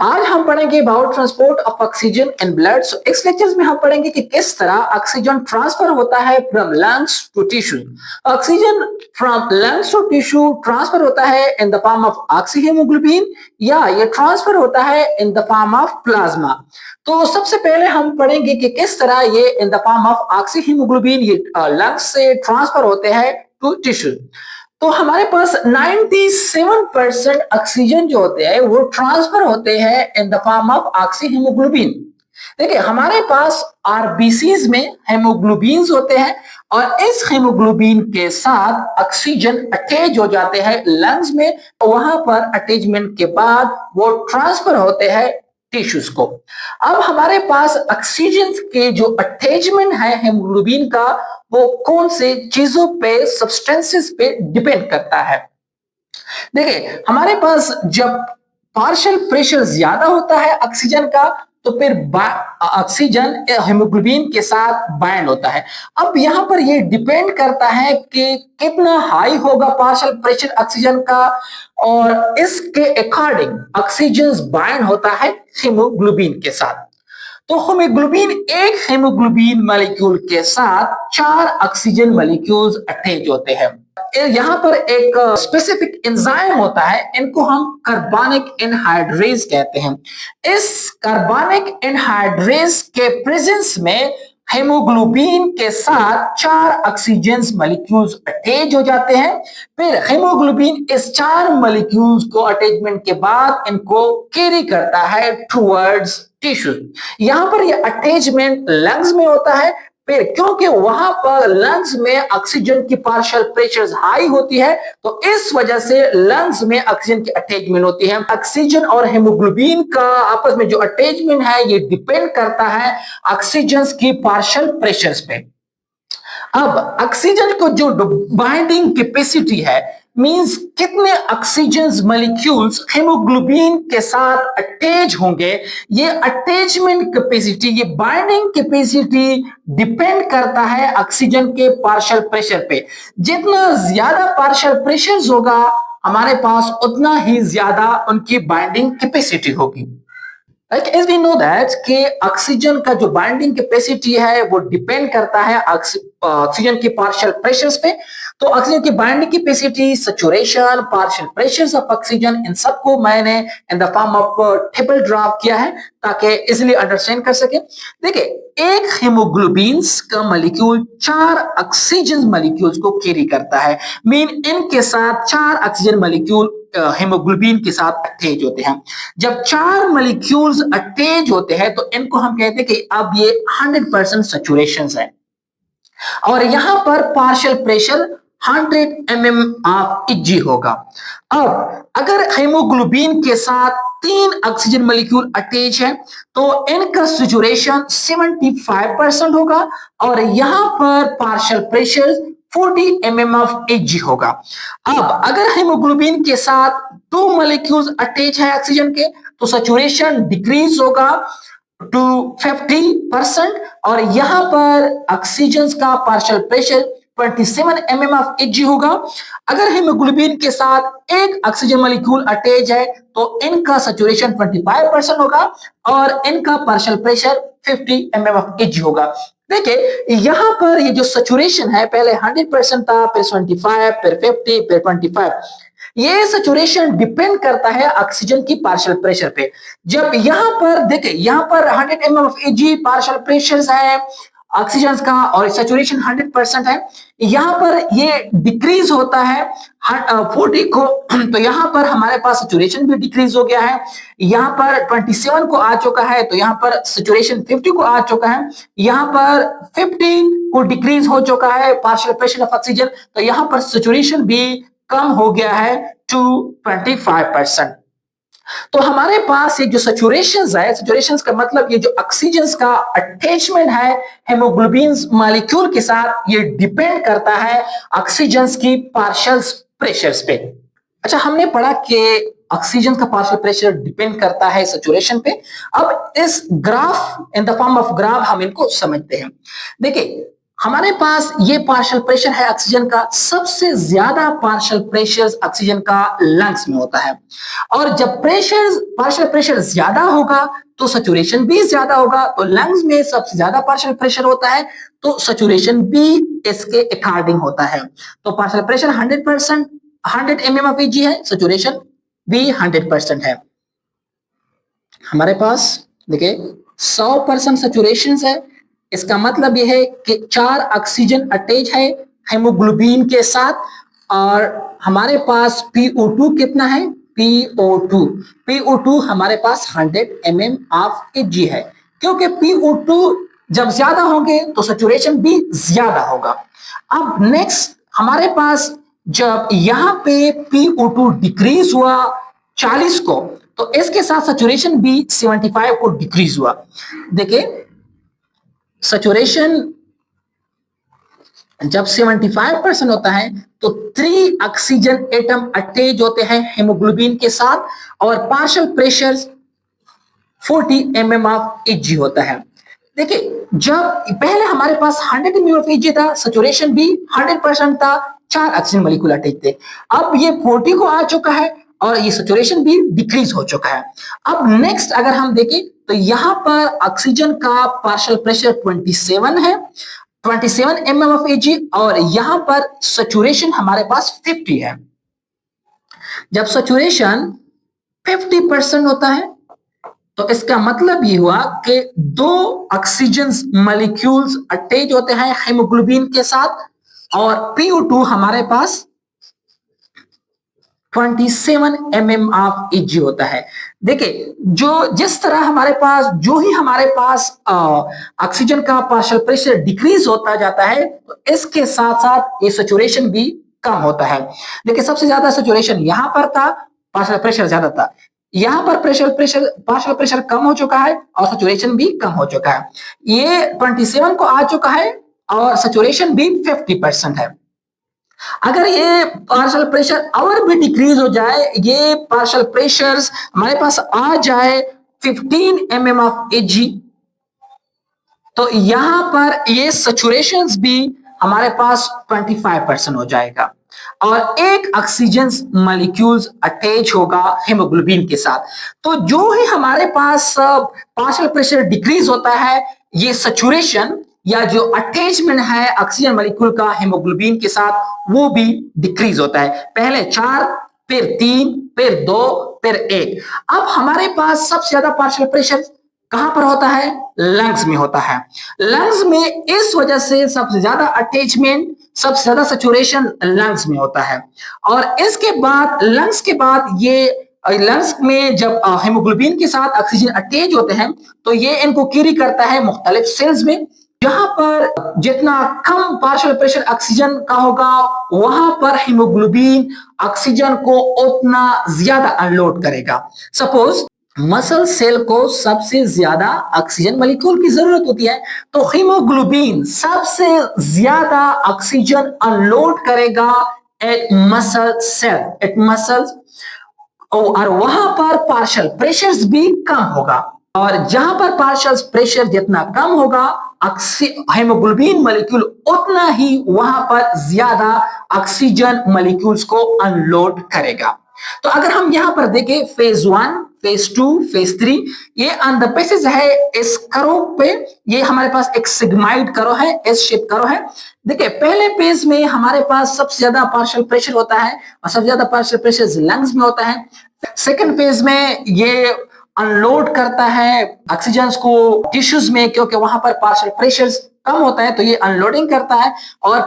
आज हम पढ़ेंगे about transport of oxygen in blood. So इस लेक्चर में हम पढ़ेंगे कि किस तरह ऑक्सीजन ट्रांसफर होता है from lungs to tissue. Oxygen from lungs to tissue transfer होता है in the form of oxyhaemoglobin या ये ट्रांसफर होता है in the form of plasma. तो सबसे पहले हम पढ़ेंगे कि किस तरह ये in the form of oxyhaemoglobin ये लंग्स से ट्रांसफर होते हैं टू टिश्यू। तो हमारे पास 97% ऑक्सीजन जो होते हैं वो ट्रांसफर होते हैं इन द फॉर्म ऑफ ऑक्सीहीमोग्लोबिन। देखिए हमारे पास आरबीसीज में हेमोग्लोबिन्स होते हैं और इस हेमोग्लोबिन के साथ ऑक्सीजन अटैच हो जाते हैं लंग्स में। वहां पर अटैचमेंट के बाद वो ट्रांसफर होते हैं टिश्यूज को। अब हमारे पास ऑक्सीजन के जो अटैचमेंट है हेमोग्लोबिन का वो कौन से चीजों पे सब्सटेंसेस पे डिपेंड करता है। देखिए हमारे पास जब पार्शियल प्रेशर ज्यादा होता है ऑक्सीजन का तो फिर ऑक्सीजन हेमोग्लोबिन के साथ बाइंड होता है। अब यहां पर ये डिपेंड करता है कि कितना हाई होगा पार्शियल प्रेशर ऑक्सीजन का और इसके अकॉर्डिंग ऑक्सीजन बाइंड होता है हेमोग्लोबिन के साथ। तो हेमोग्लोबिन एक हेमोग्लोबिन मॉलिक्यूल के साथ 4 ऑक्सीजन मॉलिक्यूल्स अटैच होते हैं। यहाँ पर एक स्पेसिफिक एंजाइम होता है, इनको हम कार्बनिक एनहाइड्रेज कहते हैं। इस कार्बनिक एनहाइड्रेज के प्रेजेंस में हेमोग्लोबिन के साथ 4 ऑक्सीजन मॉलिक्यूल्स अटैच हो जाते हैं। फिर हेमोग्लोबिन इस 4 मॉलिक्यूल्स को अटैचमेंट के बाद इनको कैरी करता है टुवर्ड्स टिश्यू। यहां पर ये अटैचमेंट लंग्स में होता है। फिर क्योंकि वहां पर लंग्स में ऑक्सीजन की पार्शियल प्रेशर हाई होती है तो इस वजह से लंग्स में ऑक्सीजन की अटैचमेंट होती है। ऑक्सीजन और हेमोग्लोबिन का आपस में जो अटैचमेंट है ये डिपेंड करता है ऑक्सीजन की पार्शियल प्रेशर्स पे। अब ऑक्सीजन को जो बाइंडिंग कैपेसिटी है मींस कितने ऑक्सीजन मॉलिक्यूल्स हेमोग्लोबिन के साथ अटैच होंगे, ये अटैचमेंट कैपेसिटी ये बाइंडिंग कैपेसिटी डिपेंड करता है ऑक्सीजन के पार्शियल प्रेशर पे। जितना ज्यादा पार्शियल प्रेशर होगा हमारे पास उतना ही ज्यादा उनकी बाइंडिंग कैपेसिटी होगी। As we know that कि ऑक्सीजन का जो बाइंडिंग कैपेसिटी है वो डिपेंड करता है ऑक्सीजन की पार्शियल प्रेशर्स पे। तो ऑक्सीजन की binding capacity, saturation, partial pressures of oxygen, इन सबको मैंने in the form of table draw किया है ताकि इजीली अंडरस्टैंड कर सके। देखिए एक हेमोग्लोबिन्स का मॉलिक्यूल 4 ऑक्सीजन मॉलिक्यूल्स को कैरी करता है। मीन इनके साथ 4 ऑक्सीजन मॉलिक्यूल हेमोग्लोबिन के साथ अटैच होते हैं। जब 4 मॉलिक्यूल्स अटैच होते हैं तो इनको हम कहते हैं कि अब ये 100% सैचुरेशन है और यहां पर partial pressure 100 mm of Hg होगा। अब अगर हेमोग्लोबिन के साथ 3 ऑक्सीजन मॉलिक्यूल अटैच है तो इनका सैचुरेशन 75% होगा और यहां पर partial pressure 40 mm of Hg होगा। अब अगर हेमोग्लोबिन के साथ 2 मॉलिक्यूल्स अटैच है ऑक्सीजन के तो सैचुरेशन डिक्रीज होगा टू 50% और यहां पर ऑक्सीजन का partial pressure 27 mm of Hg होगा। अगर हेमोग्लोबिन के साथ एक ऑक्सीजन मॉलिक्यूल अटैच है तो इनका सैचुरेशन 25% होगा और इनका partial pressure 50 mm of Hg होगा। देखिए यहां पर ये जो सैचुरेशन है पहले 100% था, फिर 25, फिर 50, फिर 25। ये सैचुरेशन डिपेंड करता है ऑक्सीजन की पार्शियल प्रेशर पे। जब यहां पर देखिए यहां पर 100 mm of Hg partial pressure है ऑक्सीजन का और सैचुरेशन 100% है। यहां पर ये डिक्रीज होता है 40 को तो यहां पर हमारे पास सैचुरेशन भी डिक्रीज हो गया है। यहां पर 27 को आ चुका है तो यहां पर सैचुरेशन 50 को आ चुका है। यहां पर 50 को डिक्रीज हो चुका है पार्शियल प्रेशर ऑफ ऑक्सीजन तो यहां पर सैचुरेशन भी कम हो गया है टू 25%। तो हमारे पास ये जो सैचुरेशन है, सैचुरेशन का मतलब ये जो ऑक्सीजन का अटैचमेंट है हेमोग्लोबिन मॉलिक्यूल के साथ ये डिपेंड करता है ऑक्सीजन की पार्शियल प्रेशर्स पे। अच्छा हमने पढ़ा कि ऑक्सीजन का पार्शियल प्रेशर डिपेंड करता है सैचुरेशन पे। अब इस graph in the form of graph हम इनको समझते हैं। देखिए हमारे पास ये पार्शियल प्रेशर है ऑक्सीजन का, सबसे ज्यादा पार्शियल प्रेशर ऑक्सीजन का लंग्स में होता है। और जब पार्शियल प्रेशर ज्यादा होगा तो सैचुरेशन भी ज्यादा होगा, तो लंग्स में सबसे ज्यादा पार्शियल प्रेशर होता है तो सैचुरेशन भी इसके अकॉर्डिंग होता है। तो partial pressure 100% 100 mm of Ag है, सैचुरेशन भी 100% है। हमारे पास देखिए 100% सैचुरेशन है, इसका मतलब यह है कि 4 ऑक्सीजन अटैच है हेमोग्लोबिन के साथ। और हमारे पास PO2 कितना है, PO2 हमारे पास 100 mm ऑफ Ag है, क्योंकि PO2 जब ज्यादा होंगे तो सैचुरेशन भी ज्यादा होगा। अब नेक्स्ट हमारे पास जब यहाँ पे PO2 डिक्रीज हुआ 40 को, तो इसके साथ सैचुरेशन भी 75 को डिक्रीज हुआ। देखिए सैचुरेशन जब 75% होता है तो 3 ऑक्सीजन एटम अटैच होते हैं हेमोग्लोबिन के साथ, और partial pressure 40 mm of Ag होता है। देखिए जब पहले हमारे पास 100 mm ऑफ Ag था, सैचुरेशन भी 100% था, 4 ऑक्सीजन मॉलिक्यूल अटैच थे। अब ये 40 को आ चुका है और ये सैचुरेशन भी डिक्रीज हो चुका है। अब नेक्स्ट अगर हम देखें तो यहां पर ऑक्सीजन का पार्शियल प्रेशर 27 है, 27 mm ऑफ Ag, और यहां पर सैचुरेशन हमारे पास 50 है। जब सैचुरेशन 50% होता है तो इसका मतलब ये हुआ कि 2 ऑक्सीजन मॉलिक्यूल्स अटैच होते हैं हेमोग्लोबिन के साथ, और PO2 हमारे पास 27 mm ऑफ Ag होता है। देखिए जिस तरह हमारे पास हमारे पास ऑक्सीजन का पार्शियल प्रेशर डिक्रीज होता जाता है, तो इसके साथ साथ ये सैचुरेशन भी कम होता है। देखिए सबसे ज्यादा सैचुरेशन यहां पर था, पार्शियल प्रेशर ज्यादा था। यहां पर पार्शियल प्रेशर कम हो चुका है और सैचुरेशन भी कम हो चुका है। ये 27 को आ चुका है और सैचुरेशन भी 50% है। अगर ये पार्शियल प्रेशर और भी डिक्रीज हो जाए, ये पार्शियल प्रेशर हमारे पास आ जाए 15 mm ऑफ Ag, तो यहां पर ये सैचुरेशन भी हमारे पास 25% हो जाएगा, और एक ऑक्सीजन मॉलिक्यूल्स अटैच होगा हेमोग्लोबिन के साथ। तो जो ही हमारे पास पार्शियल प्रेशर डिक्रीज होता है, ये सैचुरेशन या जो अटैचमेंट है ऑक्सीजन मॉलिक्यूल का हेमोग्लोबिन के साथ, वो भी डिक्रीज होता है। पहले 4, फिर 3, फिर 2, फिर 1। अब हमारे पास सबसे ज्यादा पार्शियल प्रेशर कहां पर होता है, लंग्स में होता है। लंग्स में इस वजह से सबसे ज्यादा अटैचमेंट, सबसे ज्यादा सैचुरेशन लंग्स में होता है। और इसके बाद लंग्स के बाद ये लंग्स में जब हेमोग्लोबिन के साथ ऑक्सीजन अटैच होते हैं, तो ये इनको कैरी करता है मुख्तलिफ सेल्स में। जहां पर जितना कम पार्शियल प्रेशर ऑक्सीजन का होगा, वहां पर हेमोग्लोबिन ऑक्सीजन को उतना ज्यादा अनलोड करेगा। सपोज मसल सेल को सबसे ज्यादा ऑक्सीजन मॉलिक्यूल की जरूरत होती है, तो हीमोग्लोबिन सबसे ज्यादा ऑक्सीजन अनलोड करेगा at muscle cell, at muscles, और वहां पर पार्शियल प्रेशर भी कम होगा। और जहां पर पार्शियल प्रेशर जितना कम होगा, हेमोग्लोबिन मॉलिक्यूल उतना ही वहां पर ज्यादा ऑक्सीजन मॉलिक्यूल्स को अनलोड करेगा। तो अगर हम यहां पर देखें फेज 1, फेज 2, फेज 3, ये ऑन द बेसिस है इस करो पे। ये हमारे पास एक सिग्माइड करो है, एस शेप करो है। देखिए पहले फेज में हमारे पास सबसे ज्यादा पार्शियल प्रेशर होता है और सबसे ज्यादा पार्शियल प्रेशर लंग्स में होता है। सेकंड फेज में ये अनलोड करता है ऑक्सीजन को टिश्यूज में, क्योंकि वहां पर पार्शियल प्रेशर कम होता है, तो ये अनलोडिंग करता है। और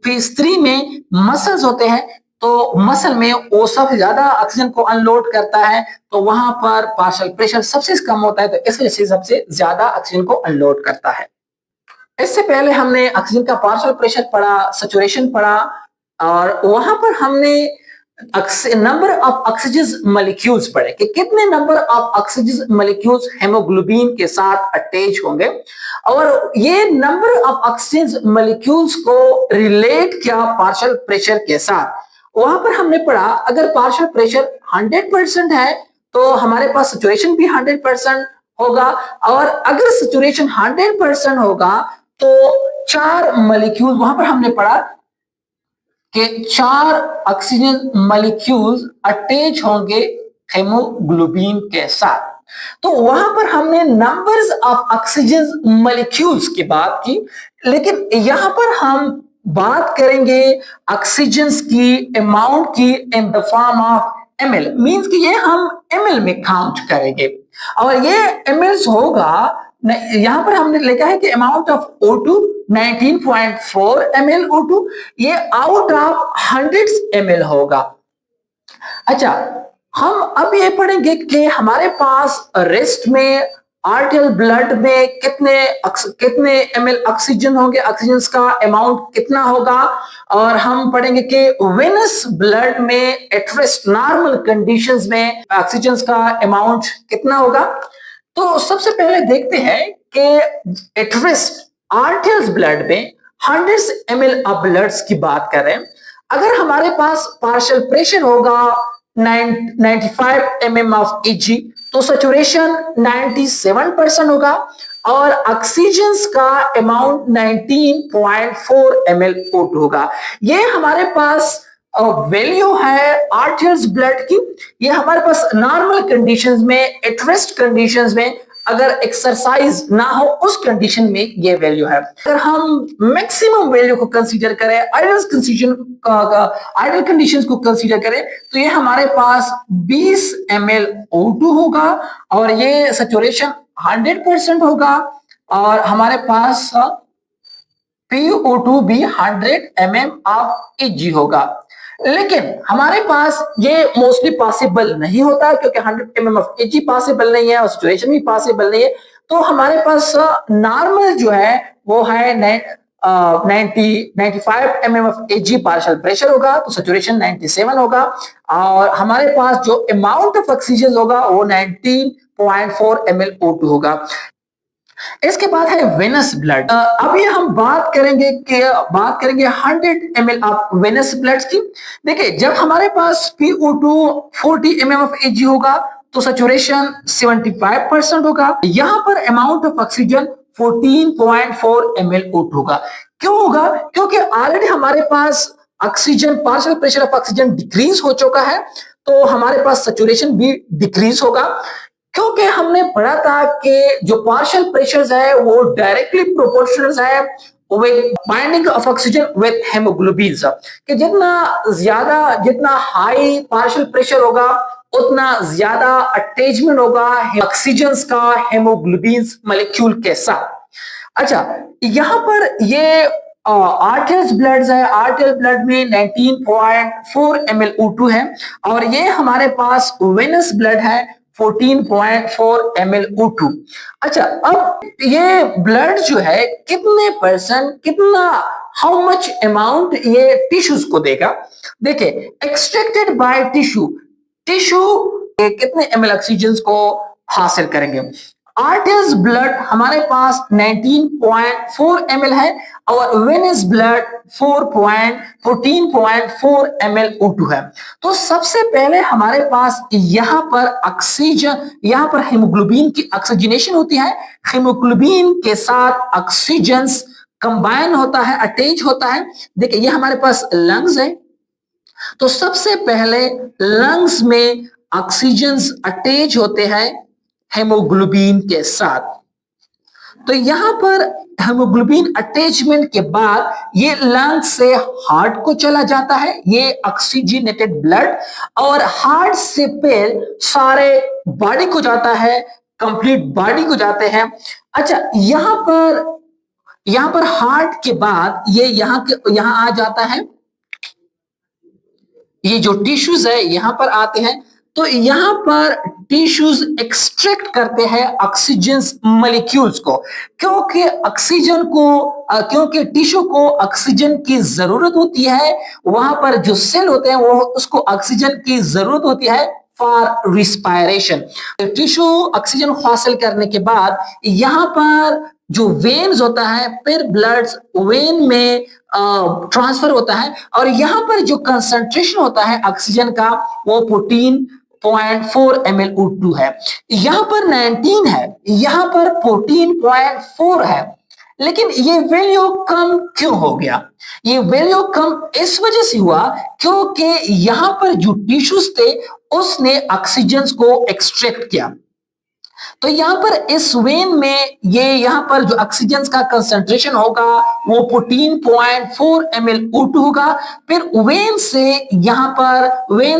फेज 3 में मसल्स होते हैं, तो मसल में वो सबसे ज्यादा ऑक्सीजन को अनलोड करता है, तो वहां पर पार्शियल प्रेशर सबसे कम होता है, तो इस वजह से सबसे ज्यादा ऑक्सीजन को अनलोड करता है। इससे पहले हमने ऑक्सीजन का पार्शियल प्रेशर पढ़ा, सैचुरेशन पढ़ा, और वहां पर हमने नंबर ऑफ ऑक्सीजन मॉलिक्यूल्स पढ़े कि कितने number of oxygen molecules haemoglobin के साथ अटैच होंगे, और ये नंबर ऑफ ऑक्सीजन मॉलिक्यूल्स को रिलेट किया पार्शियल प्रेशर के साथ। वहां पर हमने पढ़ा अगर पार्शियल प्रेशर 100% है तो हमारे पास सैचुरेशन भी 100% होगा, और अगर सैचुरेशन 100% होगा तो चार मॉलिक्यूल वहां पर हमने पढ़ा कि चार ऑक्सीजन मॉलिक्यूल्स अटैच होंगे हेमोग्लोबिन के साथ। तो वहां पर हमने नंबर्स ऑफ ऑक्सीजन मॉलिक्यूल्स की बात की, लेकिन यहां पर हम बात करेंगे ऑक्सीजन की अमाउंट की इन the form of ml, means कि ये हम ml में काउंट करेंगे और ये ml होगा। यहां पर हमने लिखा है कि amount of O2 19.4 ml O2, ये आउट ऑफ 100 ml होगा। अच्छा, हम अब ये पढ़ेंगे कि हमारे पास रेस्ट में आर्टियल ब्लड में कितने ml ऑक्सीजन होंगे, ऑक्सीजन का अमाउंट कितना होगा। और हम पढ़ेंगे कि वेनस ब्लड में एट रेस्ट नॉर्मल कंडीशंस में ऑक्सीजन का अमाउंट कितना होगा। तो सबसे पहले देखते हैं कि एट रेस्ट आर्टियल ब्लड में 100 ml ऑफ ब्लड्स की बात करें, अगर हमारे पास पार्शियल प्रेशर होगा 95 mm ऑफ Eg, तो सैचुरेशन 97% होगा और ऑक्सीजन का अमाउंट 19.4 ml O2 होगा। ये हमारे पास वैल्यू है आर्टियल ब्लड की। ये हमारे पास नॉर्मल कंडीशंस में, एट रेस्ट कंडीशंस में, अगर एक्सरसाइज ना हो उस कंडीशन में ये वैल्यू है। अगर हम मैक्सिमम वैल्यू को कंसीडर करें, आइडियल कंडीशंस को कंसीडर करें, तो ये हमारे पास 20 ml O2 होगा और ये सैचुरेशन 100% होगा और हमारे पास PO2 भी 100 mm ऑफ Eg होगा। लेकिन हमारे पास ये मोस्टली पॉसिबल नहीं होता क्योंकि 100 mm ऑफ Eg पॉसिबल नहीं है और सिचुएशन भी पॉसिबल नहीं है। तो हमारे पास नॉर्मल जो है वो है 95 mm of Eg partial pressure होगा, तो सैचुरेशन 97 होगा और हमारे पास जो अमाउंट ऑफ ऑक्सीजन होगा वो 19.4 ml O2 होगा। इसके बाद है वेनस ब्लड। अभी हम बात करेंगे 100 ml ऑफ वेनस ब्लड की। देखिए, जब हमारे पास PO2 40 mm ऑफ Eg होगा तो सैचुरेशन 75% होगा। यहां पर amount of oxygen 14.4 ml O2 होगा। क्यों होगा? क्योंकि ऑलरेडी हमारे पास oxygen, partial pressure of oxygen decrease हो चुका है, तो हमारे पास सैचुरेशन भी डिक्रीज होगा। क्योंकि हमने पढ़ा था कि जो पार्शियल प्रेशर्स है वो डायरेक्टली प्रोपोर्शनल है with binding of oxygen with haemoglobin, कि जितना हाई पार्शियल प्रेशर होगा उतना ज्यादा अटैचमेंट होगा ऑक्सीजन का हेमोग्लोबिन मॉलिक्यूल के साथ। अच्छा, यहां पर ये आर्टियल ब्लड है, आर्टियल ब्लड में 19.4 ml O2 है और ये हमारे पास वेनस ब्लड है 14.4 ml O2। अच्छा, अब ये ब्लड जो है कितना हाउ मच अमाउंट ये टिश्यूज को देगा। देखिए, एक्सट्रैक्टेड बाय टिश्यू कितने ml ऑक्सीजन को हासिल करेंगे। आर्टियल ब्लड हमारे पास 19.4 ml है और वेनस ब्लड 14.4 ml O2 है। तो सबसे पहले हमारे पास यहां पर हेमोग्लोबिन की ऑक्सीजनेशन होती है। हेमोग्लोबिन के साथ ऑक्सीजन कंबाइन होता है, अटैच होता है। देखिए, ये हमारे पास लंग्स है, तो सबसे पहले लंग्स में ऑक्सीजन अटैच होते हैं हेमोग्लोबिन के साथ। तो यहां पर हेमोग्लोबिन अटैचमेंट के बाद ये लंग से हार्ट को चला जाता है, ये ऑक्सीजनेटेड ब्लड, और हार्ट से फिर सारे बॉडी को जाता है, कंप्लीट बॉडी को जाते हैं। अच्छा, यहां पर हार्ट के बाद ये यहां आ जाता है, ये जो टिश्यूज है यहां पर आते हैं। तो यहां पर टिश्यूज एक्सट्रैक्ट करते हैं ऑक्सीजन मॉलिक्यूल्स को, क्योंकि टिश्यू को ऑक्सीजन की जरूरत होती है। वहां पर जो सेल होते हैं वो उसको ऑक्सीजन की जरूरत होती है फॉर रिस्पायरेशन। टिश्यू ऑक्सीजन हासिल करने के बाद यहां पर जो वेन्स होता है, फिर ब्लड वेन में ट्रांसफर होता है और यहां पर जो कंसंट्रेशन होता है ऑक्सीजन का वो 14.4 ml O2 है। यहां पर 19 है, यहां पर 14.4 है, लेकिन ये वैल्यू कम क्यों हो गया? ये वैल्यू कम इस वजह से हुआ क्योंकि यहां पर जो टिश्यूज थे उसने ऑक्सीजन को एक्सट्रैक्ट किया। तो यहाँ पर इस वेन में ये यहाँ पर जो ऑक्सीजन का कंसंट्रेशन होगा वो 14.4 ml O2 होगा। फिर वेन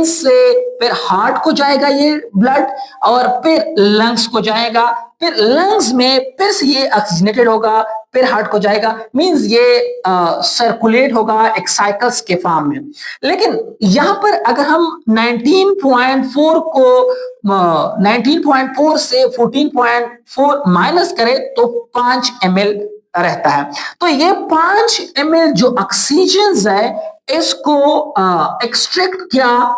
से फिर हार्ट को जाएगा ये ब्लड और फिर लंग्स को जाएगा। फिर लंग्स में फिर से ये ऑक्सीजनेटेड होगा, फिर हार्ट को जाएगा। मींस ये सर्कुलेट होगा एक साइकिल्स के फॉर्म में। लेकिन यहाँ पर अगर हम 19.4 को 19.4 से 14.4 माइनस करें तो 5 ml रहता है। तो ये 5 ml जो ऑक्सीजन है इसको एक्सट्रैक्ट किया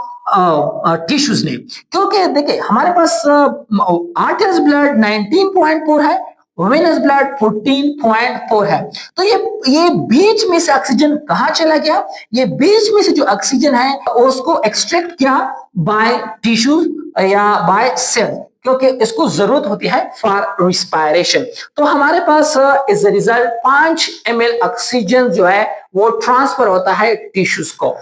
टिश्यूज ने। क्योंकि देखिए हमारे पास आर्टरीज ब्लड 19.4 है, वेनस ब्लड 14.4 है। तो ये बीच में से ऑक्सीजन कहां चला गया? ये बीच में से जो ऑक्सीजन है उसको एक्सट्रैक्ट किया बाय टिश्यू या बाय सेल, क्योंकि इसको जरूरत होती है फॉर रिस्पायरेशन। तो हमारे पास इस रिजल्ट 5 ml ऑक्सीजन जो है वो ट्रांसफर होता है टिश्यूज को।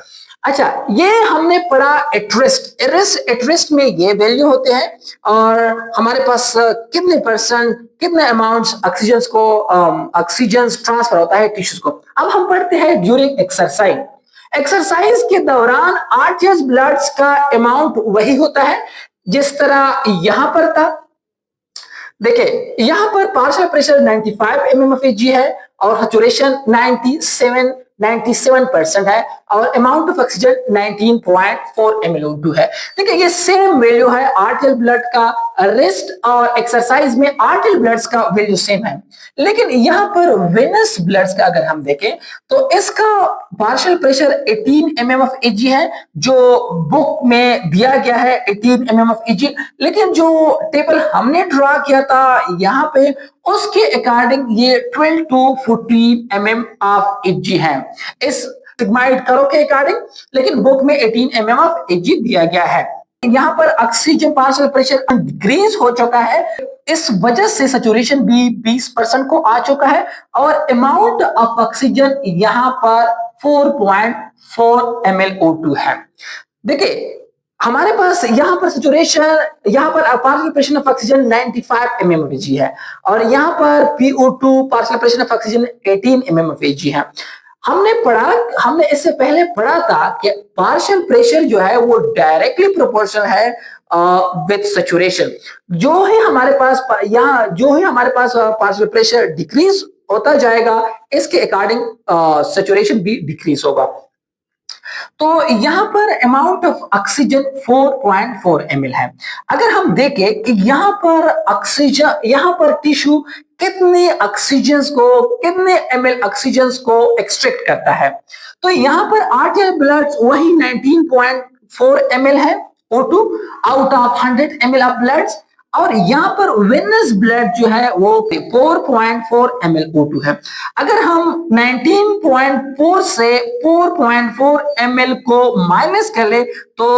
अच्छा, ये हमने पढ़ा एटरेस्ट में ये वैल्यू होते हैं और हमारे पास कितने परसेंट कितने अमाउंट्स ऑक्सीजन ट्रांसफर होता है टिश्यूज को। अब हम पढ़ते हैं ड्यूरिंग एक्सरसाइज के दौरान आर्टरीज ब्लड्स का अमाउंट वही होता है जिस तरह यहां पर था। देखिए यहां पर पार्शियल प्रेशर 95 mmHg है और सैचुरेशन 97% है और amount of oxygen 19.4 ml O2 है। देखिए ये सेम वैल्यू है आर्टरियल ब्लड का। रेस्ट और एक्सरसाइज में आर्टरियल ब्लड्स का वैल्यू सेम है, लेकिन यहाँ पर वेनस ब्लड्स का अगर हम देखें तो इसका पार्शियल प्रेशर 18 mmHg है, जो बुक में दिया गया है 18 mmHg। लेकिन जो टेबल हमने ड्रॉ किया था यहाँ पे उसके अकॉर्डिंग ये 12 to 14 mmHg है इस सिग्माइड कर्व के अकॉर्डिंग, लेकिन बुक में 18 mmHg दिया गया है। यहाँ पर ऑक्सीजन पार्शियल प्रेशर डिक्रीज हो चुका है, इस वजह से सैचुरेशन भी 20% को आ चुका है और अमाउंट ऑफ ऑक्सीजन यहाँ पर 4.4 ml O2 है। देखिए हमारे पास यहाँ पर सैचुरेशन, यहाँ पर partial pressure of oxygen 95 mmHg है और यहाँ पर PO2 partial pressure of oxygen 18 mmHg है। हमने इससे पहले पढ़ा था कि पार्शियल प्रेशर जो है वो डायरेक्टली प्रोपोर्शनल है विद सैचुरेशन। जो ही हमारे पास पार्शियल प्रेशर डिक्रीज होता जाएगा इसके अकॉर्डिंग सैचुरेशन भी डिक्रीज होगा। तो यहाँ पर अमाउंट ऑफ ऑक्सीजन 4.4 ml है। अगर हम देखें कि यहाँ पर टिश्यू कितने ml ऑक्सीजन को एक्सट्रैक्ट करता है, तो यहाँ पर आर्टरियल ब्लड वही 19.4 ml है O2 out of 100 ml of blood, और यहाँ पर वेनस ब्लड जो है वो 4.4 ml O2 है। अगर हम 19.4 से 4.4 ml को माइनस कर ले तो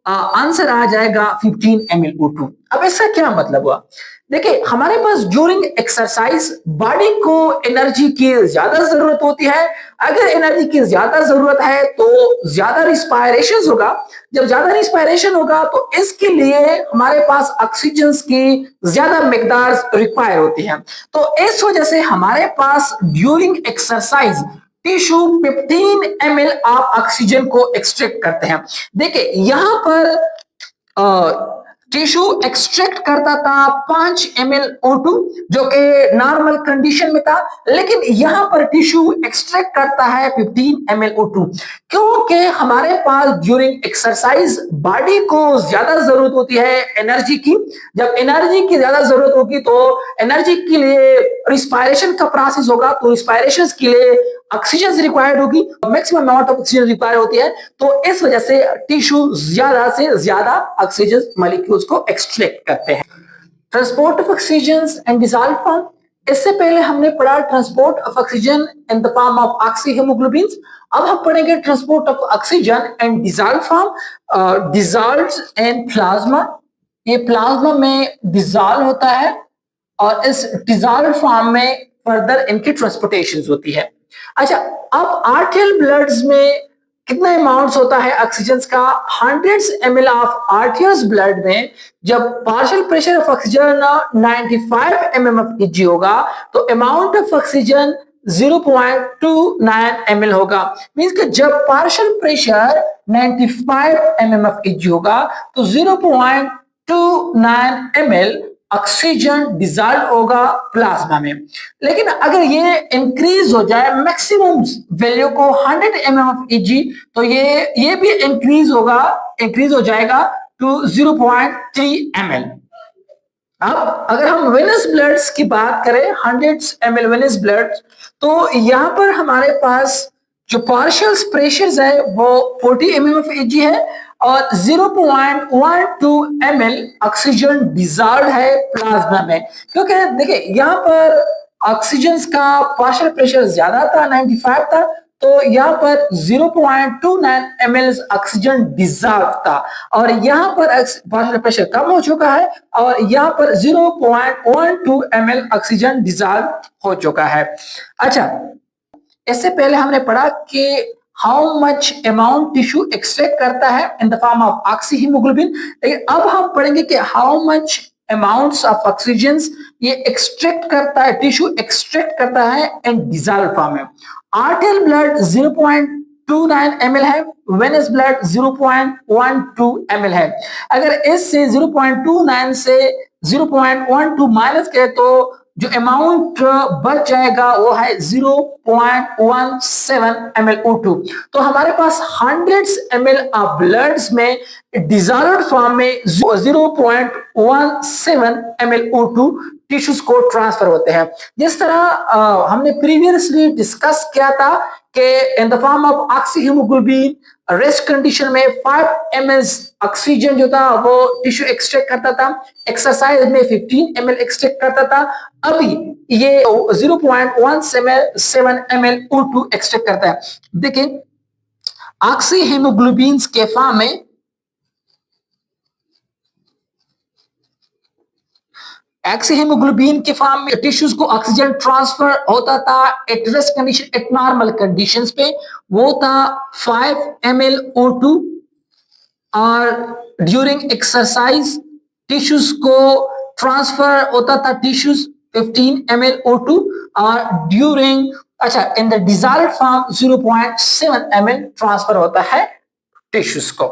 आंसर आ जाएगा 15 ml O2। अब इसका क्या मतलब हुआ? देखिए हमारे पास ड्यूरिंग एक्सरसाइज बॉडी को एनर्जी की ज्यादा जरूरत होती है। अगर एनर्जी की ज्यादा जरूरत है तो ज्यादा रिस्पायरेशन होगा। जब ज्यादा रिस्पायरेशन होगा तो इसके लिए हमारे पास ऑक्सीजन की ज्यादा मिकदार रिक्वायर होती है। तो इस वजह से हमारे पास during exercise tissue 15 ml of oxygen को एक्सट्रैक्ट करते हैं। देखिए यहां पर टिश्यू एक्सट्रैक्ट करता था 5 ml O2 जो कि नॉर्मल कंडीशन में था, लेकिन यहां पर टिश्यू एक्सट्रैक्ट करता है 15 ml O2 क्योंकि हमारे पास ड्यूरिंग एक्सरसाइज बॉडी को ज्यादा जरूरत होती है एनर्जी की। जब एनर्जी की ज्यादा जरूरत होगी तो एनर्जी के लिए रिस्पायरेशन का प्रोसेस होगा, तो रिस्पायरेशन के लिए ऑक्सीजन रिक्वायर्ड होगी, maximum amount of oxygen require होती है। तो इस वजह से टिश्यू ज्यादा से ज्यादा ऑक्सीजन मॉलिक्यूल्स को एक्सट्रैक्ट करते हैं। Transport of oxygen and dissolve form, इससे पहले हमने पढ़ा transport of oxygen in the form of oxyhaemoglobin. अब हम पढ़ेंगे transport of oxygen and dissolve form, dissolved in plasma. ये प्लाज्मा में डिसॉल्व होता है और इस डिसॉल्व फॉर्म में फर्दर इनकी ट्रांसपोर्टेशन होती है। अच्छा, अब आर्टियल ब्लड्स में कितना अमाउंट होता है ऑक्सीजन का? 100 ml ऑफ आर्टियल ब्लड में जब partial pressure of oxygen 95 mmHg होगा तो अमाउंट ऑफ ऑक्सीजन 0.29 ml होगा। मींस कि जब पार्शियल प्रेशर 95 mmHg होगा तो 0.29 ml ऑक्सीजन डिजॉल्व होगा प्लाज्मा में। लेकिन अगर ये इंक्रीज हो जाए मैक्सिमम वैल्यू को 100 mmHg तो ये भी इंक्रीज हो जाएगा टू 0.3 ml। अब अगर हम वेनस ब्लड्स की बात करें 100 ml वेनस ब्लड तो यहाँ पर हमारे पास जो पार्शियल प्रेशर है वो 40 mmHg है और 0.12 ml ऑक्सीजन डिजॉल्व है प्लाज्मा में। क्योंकि देखिए यहाँ पर ऑक्सीजन का पार्शियल प्रेशर ज्यादा था 95 था तो यहाँ पर 0.29 ml ऑक्सीजन डिजॉल्व था और यहाँ पर पार्शियल प्रेशर कम हो चुका है और यहाँ पर 0.12 ml ऑक्सीजन डिजॉल्व हो चुका है। अच्छा, इससे पहले हमने पढ़ा कि how much amount tissue extract करता है in the form of oxy haemoglobin, लेकिन अब हम पढ़ेंगे कि how much amounts of oxygen ये एक्सट्रैक्ट करता है, टिश्यू एक्सट्रैक्ट करता है इन डिजॉल्व फॉर्म में। आर्टियल ब्लड 0.29 ml है, वेनस ब्लड 0.12 ml है। अगर इससे 0.29 से 0.12 माइनस करें तो जो अमाउंट बच जाएगा वो है 0.17 ml O2। तो हमारे पास 100 ml ऑफ ब्लड्स में डिजॉल्व्ड फॉर्म में 0.17 ml O2 टिश्यूज को ट्रांसफर होते हैं। जिस तरह हमने प्रीवियसली डिस्कस किया था कि इन the form of oxy haemoglobin rest condition में 5 ml ऑक्सीजन जो था वो टिश्यू एक्सट्रैक्ट करता था, एक्सरसाइज में 15 ml एक्सट्रैक्ट करता था, अभी ये 0.17 ml O2 एक्सट्रैक्ट करता है। देखिए ऑक्सी हीमोग्लोबिन के फॉर्म में ऑक्सी हीमोग्लोबिन के फॉर्म में टिश्यूज को ऑक्सीजन ट्रांसफर होता था at rest condition, eight normal conditions पे वो था 5 ml O2 और ड्यूरिंग एक्सरसाइज टिश्यूज को ट्रांसफर होता था टिश्यूज 15 ml O2 और during in the dissolved form 0.7 ml transfer होता है टिश्यूज को।